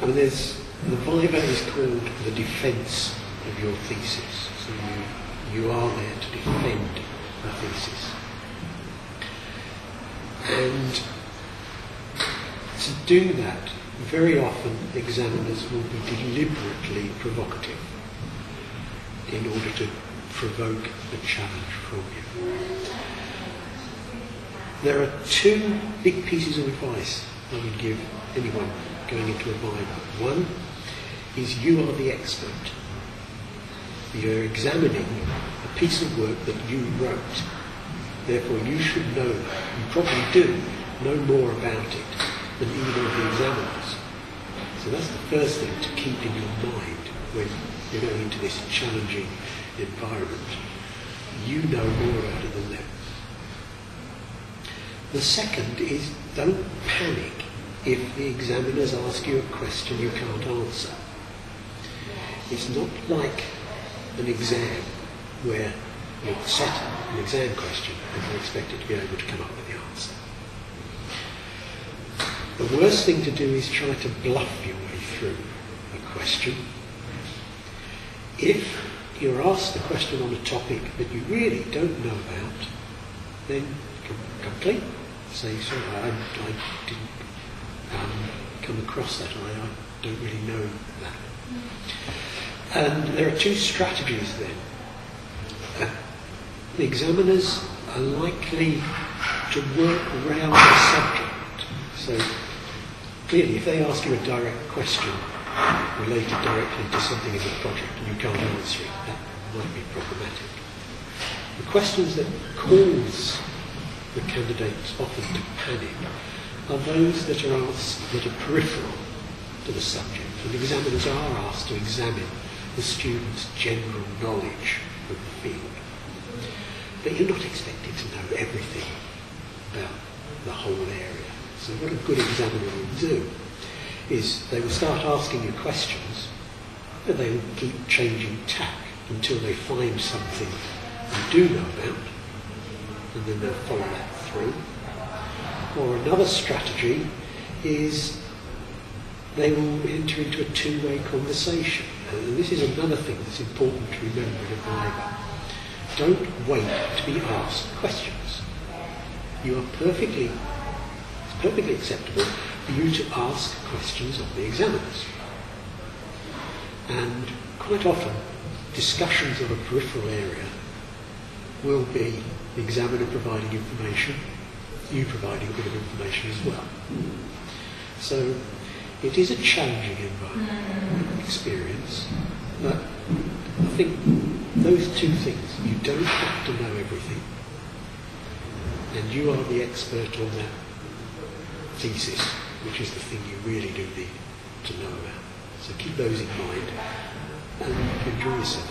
And there's, the Viva is called the defence of your thesis. So you are there to defend the thesis. And to do that, very often examiners will be deliberately provocative in order to provoke a challenge from you. There are two big pieces of advice I would give anyone going into a Viva. One is you are the expert. You're examining a piece of work that you wrote. Therefore you should know, you probably do know more about it than either of the examiners. So that's the first thing to keep in your mind when you're going into this challenging environment. You know more about it than them. The second is don't panic if the examiners ask you a question you can't answer. It's not like an exam where you're set an exam question and you're expected to be able to come up with the answer. The worst thing to do is try to bluff your way through a question. If you're asked a question on a topic that you really don't know about, then come clean. Say, sorry, I didn't come across that, I don't really know that. And there are two strategies then. The examiners are likely to work around the subject. So clearly, if they ask you a direct question related directly to something in the project and you can't answer it, that might be problematic. The questions that cause the candidates often to panic are those that are asked that are peripheral to the subject. And the examiners are asked to examine the student's general knowledge of the field. But you're not expected to know everything about the whole area. So what a good examiner will do is they will start asking you questions, but they will keep changing tack until they find something you do know about, and then they'll follow that through. Or another strategy is they will enter into a two-way conversation. And this is another thing that's important to remember in a Viva. Don't wait to be asked questions. It's perfectly acceptable for you to ask questions of the examiners. And quite often, discussions of a peripheral area will be the examiner providing information, you providing a bit of information as well. So it is a challenging experience, but I think those two things, you don't have to know everything, and you are the expert on that thesis, which is the thing you really do need to know about. So keep those in mind and enjoy yourself.